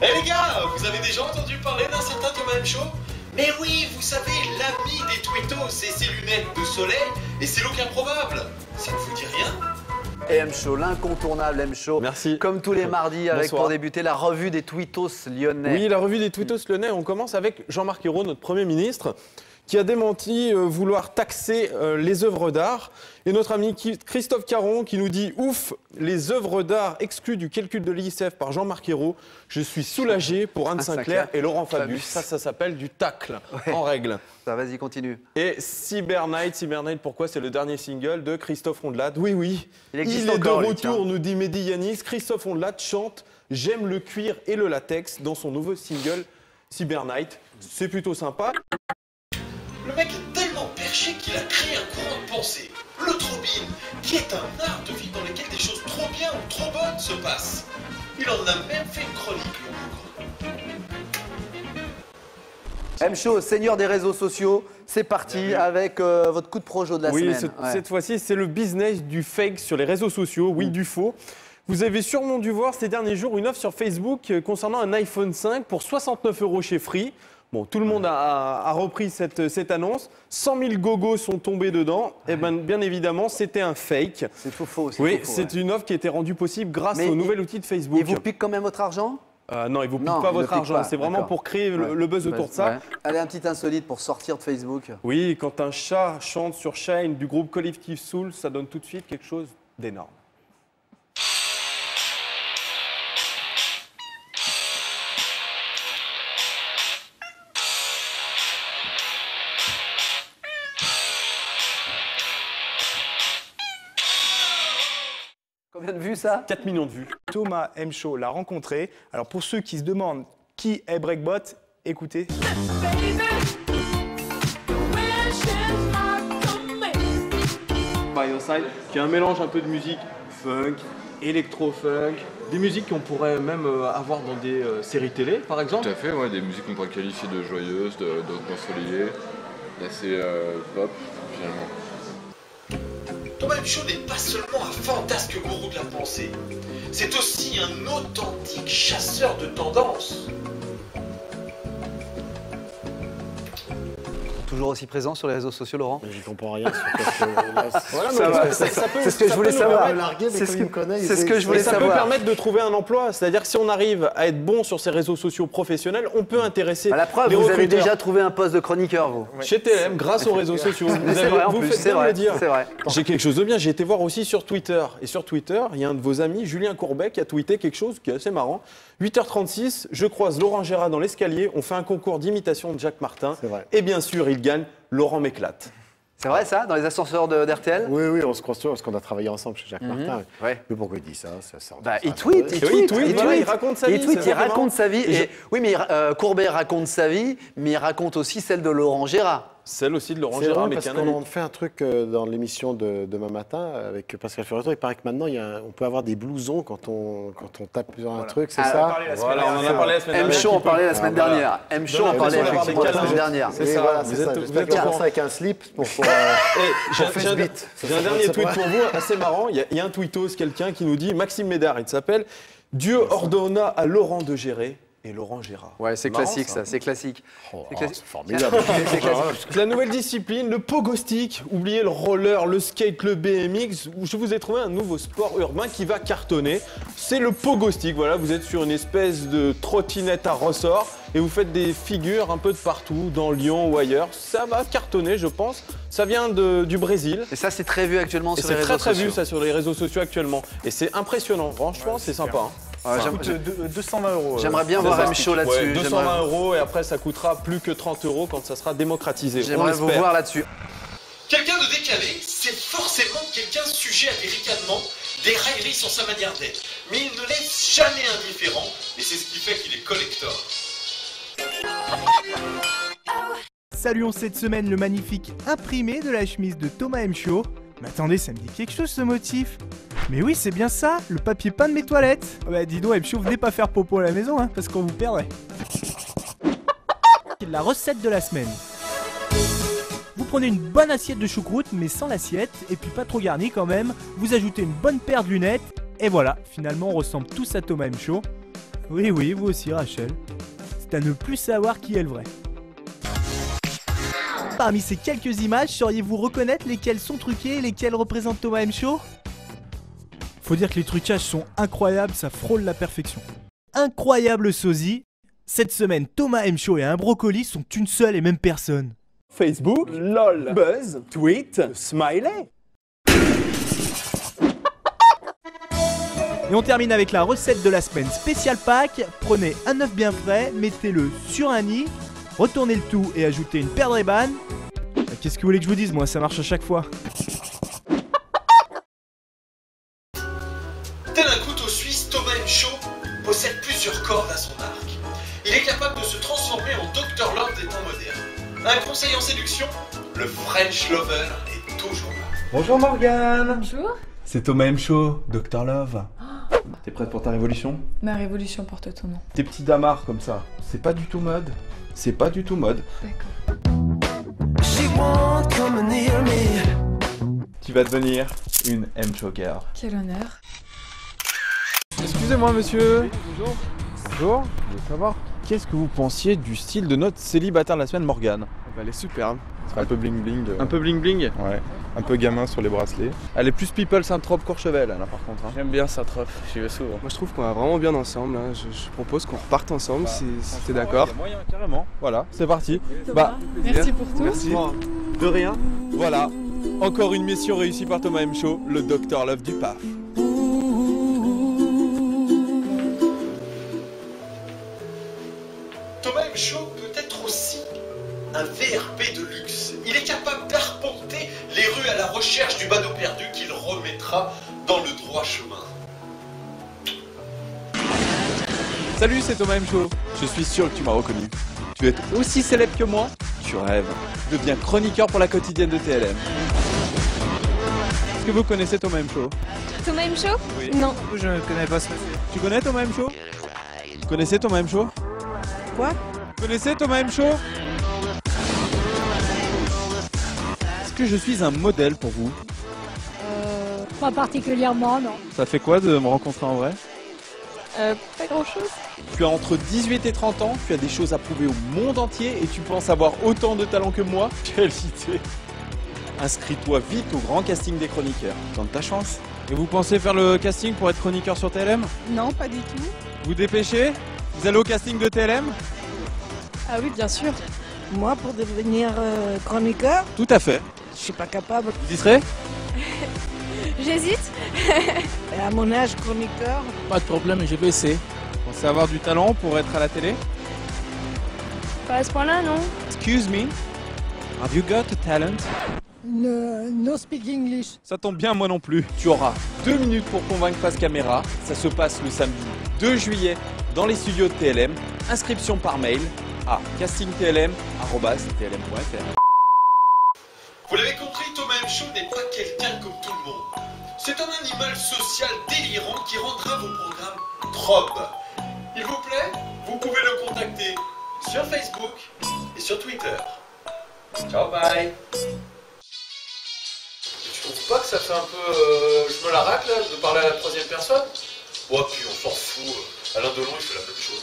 Eh les gars, vous avez déjà entendu parler d'un certain Thomas M. Show? Mais oui, vous savez, l'ami des twittos et ses lunettes de soleil et ses looks improbables. Ça ne vous dit rien? Et M Show, l'incontournable M Show. Merci. Comme tous les mardis, avec Bonsoir. pour débuter la revue des twittos lyonnais. Oui, la revue des twittos lyonnais. On commence avec Jean-Marc Ayrault, notre Premier ministre, qui a démenti vouloir taxer les œuvres d'art. Et notre ami Christophe Caron qui nous dit « Ouf, les œuvres d'art exclues du calcul de l'ISF par Jean-Marc Ayrault. Je suis soulagé pour Anne Sinclair et Laurent Fabius. » Ça s'appelle du tacle, en règle. Ça, vas-y, continue. Et Cyber Night, pourquoi? C'est le dernier single de Christophe Ondelat. Oui, oui, il est encore, de retour, nous dit Mehdi Yanis. Christophe Ondelat chante « J'aime le cuir et le latex » dans son nouveau single Cyber Night. C'est plutôt sympa. Le mec est tellement perché qu'il a créé un courant de pensée, le Trobin, qui est un art de vivre dans lequel des choses trop bien ou trop bonnes se passent. Il en a même fait une chronique, le M Show, seigneur des réseaux sociaux, c'est parti avec votre coup de projo de la semaine. Oui, cette fois-ci, c'est le business du fake sur les réseaux sociaux, oui, du faux. Vous avez sûrement dû voir ces derniers jours une offre sur Facebook concernant un iPhone 5 pour 69 € chez Free. Bon, tout le monde a repris cette annonce. 100 000 gogos sont tombés dedans. Et bien évidemment, c'était un fake. C'est tout faux. Oui, c'est une offre qui a été rendue possible grâce au nouvel outil de Facebook. Il vous pique quand même votre argent? Non, il ne vous pique pas votre argent. C'est vraiment pour créer le buzz autour de ça. Allez, un petit insolite pour sortir de Facebook. Oui, quand un chat chante sur Shine du groupe Collective Soul, ça donne tout de suite quelque chose d'énorme. Combien de vues ça? 4 millions de vues. Thomas M. Show l'a rencontré. Alors pour ceux qui se demandent qui est Breakbot, écoutez. By Your Side, qui est un mélange un peu de musique funk, électro-funk, des musiques qu'on pourrait même avoir dans des séries télé, par exemple. Tout à fait, ouais, des musiques qu'on pourrait qualifier de joyeuses, d'ensoleillées, d'assez pop, finalement. Thomas M. Show n'est pas seulement un fantasque gourou de la pensée, c'est aussi un authentique chasseur de tendances. Toujours aussi présent sur les réseaux sociaux, Laurent? J'y comprends rien. Voilà, c'est ce que je voulais savoir. C'est ce que je voulais ça savoir. peut permettre de trouver un emploi. C'est-à-dire que si on arrive à être bon sur ces réseaux sociaux professionnels, on peut intéresser la preuve, les vous avez recruteurs. déjà trouvé un poste de chroniqueur, vous. Chez TLM, grâce aux réseaux sociaux. C'est vrai, en vous plus, faites c'est bien de vrai, le dire. c'est vrai. J'ai quelque chose de bien. J'ai été voir aussi sur Twitter. Et sur Twitter, il y a un de vos amis, Julien Courbet, qui a tweeté quelque chose qui est assez marrant. 8h36, je croise Laurent Gérard dans l'escalier. On fait un concours d'imitation de Jacques Martin. Et bien sûr, il gagne. Laurent m'éclate. C'est vrai ça, dans les ascenseurs d'RTL? Oui, on se construit parce qu'on a travaillé ensemble chez Jacques Martin. Ouais. Mais pourquoi il dit ça, il tweet, il raconte sa vie. Il raconte sa vie. Oui, mais Courbet raconte sa vie, mais il raconte aussi celle de Laurent Gérard. Celle aussi de Laurent C'est Gérard, vrai, mais parce qu'on fait un truc dans l'émission de demain matin avec Pascal Ferreto. Il paraît que maintenant, on peut avoir des blousons quand on tape sur un truc, c'est ça? Voilà, on en a parlé la semaine dernière. M Show en parlait la semaine dernière. M Show en parlait effectivement la semaine dernière. C'est ça, vous êtes avec un slip pour Facebook. J'ai un dernier tweet pour vous, assez marrant. Il y a un tweetos, quelqu'un qui nous dit, Maxime Médard, il s'appelle « Dieu ordonna à Laurent de gérer ». Et Laurent Gérard. Ouais, c'est classique ça, c'est classique. C'est formidable. La nouvelle discipline, le pogo stick. Oubliez le roller, le skate, le BMX. Je vous ai trouvé un nouveau sport urbain qui va cartonner. C'est le pogo stick. Voilà, vous êtes sur une espèce de trottinette à ressort et vous faites des figures un peu de partout, dans Lyon ou ailleurs. Ça va cartonner, je pense. Ça vient du Brésil. Et ça, c'est très vu actuellement sur les réseaux sociaux. C'est très vu ça sur les réseaux sociaux actuellement. Et c'est impressionnant. Franchement, c'est sympa. Hein. Ça coûte 220 €. J'aimerais bien voir M Show là-dessus. Ouais, 220 € et après ça coûtera plus que 30 € quand ça sera démocratisé. J'aimerais vous voir là-dessus. Quelqu'un de décalé, c'est forcément quelqu'un sujet à des ricanements, des railleries sur sa manière d'être. Mais il ne laisse jamais indifférent et c'est ce qui fait qu'il est collector. Saluons cette semaine le magnifique imprimé de la chemise de Thomas M. Show. Mais attendez, ça me dit quelque chose ce motif. Mais oui, c'est bien ça, le papier peint de mes toilettes. Bah dis donc, M. Show, venez pas faire popo à la maison, hein, parce qu'on vous perdrait. La recette de la semaine. Vous prenez une bonne assiette de choucroute, mais sans l'assiette, et puis pas trop garnie quand même. Vous ajoutez une bonne paire de lunettes, et voilà, finalement on ressemble tous à Thomas M. Show. Oui, oui, vous aussi, Rachel. C'est à ne plus savoir qui est le vrai. Parmi ces quelques images, sauriez-vous reconnaître lesquelles sont truquées et lesquelles représentent Thomas M. Show? Faut dire que les trucages sont incroyables, ça frôle la perfection. Incroyable sosie. Cette semaine, Thomas M. Show et un brocoli sont une seule et même personne. Facebook, LOL, Buzz, Tweet, Smiley. Et on termine avec la recette de la semaine spéciale Pâques. Prenez un œuf bien frais, mettez-le sur un nid, retournez le tout et ajoutez une paire de Ray-Ban. Qu'est-ce que vous voulez que je vous dise, moi, ça marche à chaque fois. Tel un couteau suisse, Thomas M. Show possède plusieurs cordes à son arc. Il est capable de se transformer en Dr. Love des temps modernes. Un conseil en séduction, le French Lover est toujours là. Bonjour Morgane. Bonjour. C'est Thomas M. Show, Dr. Love. T'es prête pour ta révolution? Ma révolution porte ton nom. Tes petits damards comme ça, c'est pas du tout mode. C'est pas du tout mode. D'accord. Tu vas devenir une M. Show girl. Quel honneur. Excusez-moi monsieur. Bonjour. Bonjour, je veux savoir, qu'est-ce que vous pensiez du style de notre célibataire de la semaine, Morgane? Elle est superbe. C'est un peu bling bling. Un peu bling bling? Ouais. Un peu gamin sur les bracelets. Elle est plus people Saint-Trope Courchevel là par contre. Hein. J'aime bien Saint-Trope, j'y vais souvent. Moi je trouve qu'on va vraiment bien ensemble. Hein. Je propose qu'on reparte ensemble si t'es d'accord. Il y a moyen, carrément. Voilà, c'est parti. Thomas, merci pour tout. Merci. De rien. Voilà, encore une mission réussie par Thomas M. Show, le Dr. Love du PAF. Thomas M. Show peut être aussi un VRP de luxe. Il est capable d'arpenter les rues à la recherche du badaud perdu qu'il remettra dans le droit chemin. Salut, c'est Thomas M. Show. Je suis sûr que tu m'as reconnu. Tu es aussi célèbre que moi? Tu rêves. Deviens chroniqueur pour la quotidienne de TLM. Est-ce que vous connaissez Thomas M. Show? Thomas M. Show? Oui. Non. Je ne connais pas ce que c'est. Tu connais Thomas M. Show? Vous connaissez Thomas M. Show? Quoi? Vous connaissez Thomas M. Show? Est-ce que je suis un modèle pour vous? Pas particulièrement, non. Ça fait quoi de me rencontrer en vrai? Pas grand chose. Tu as entre 18 et 30 ans, tu as des choses à prouver au monde entier et tu penses avoir autant de talent que moi? Quelle idée! Inscris-toi vite au grand casting des chroniqueurs. Tente ta chance. Et vous pensez faire le casting pour être chroniqueur sur TLM? Non, pas du tout. Vous dépêchez? Vous allez au casting de TLM? Ah oui, bien sûr. Moi, pour devenir chroniqueur, Tout à fait. je suis pas capable. Vous y serez? J'hésite. Et à mon âge, chroniqueur, Pas de problème, je vais essayer. Vous pensez avoir du talent pour être à la télé? Pas à ce point-là, non. Excuse me, have you got a talent? no speak English. Ça tombe bien, moi non plus. Tu auras 2 minutes pour convaincre face caméra. Ça se passe le samedi 2 juillet dans les studios de TLM. Inscription par mail à castingtlm@tlm.fr. Vous l'avez compris, Thomas M. Show n'est pas quelqu'un comme tout le monde. C'est un animal social délirant qui rendra vos programmes trop. Il vous plaît? Vous pouvez le contacter sur Facebook et sur Twitter. Ciao, bye. Tu trouves pas que ça fait un peu... je me la racle là, de parler à la troisième personne? Ouais, puis on s'en fout. Alain Delon, il fait la même chose.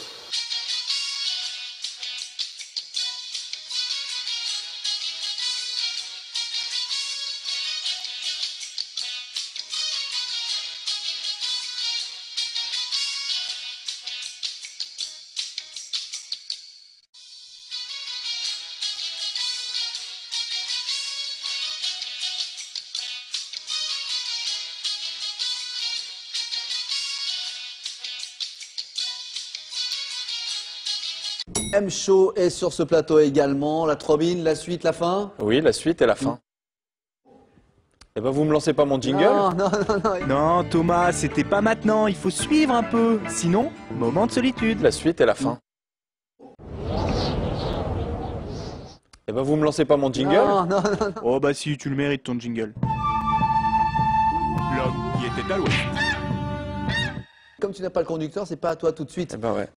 M. Show est sur ce plateau également. La trobine, la suite, la fin? Oui, la suite et la fin. Eh ben, vous me lancez pas mon jingle? Non, non, non, non. Non, Thomas, c'était pas maintenant, il faut suivre un peu. Sinon, moment de solitude. La suite et la fin. Eh ben, vous me lancez pas mon jingle? Non, non, non, non. Oh bah si, tu le mérites ton jingle. L'homme qui était à l'ouest. Comme tu n'as pas le conducteur, c'est pas à toi tout de suite. Eh ben ouais.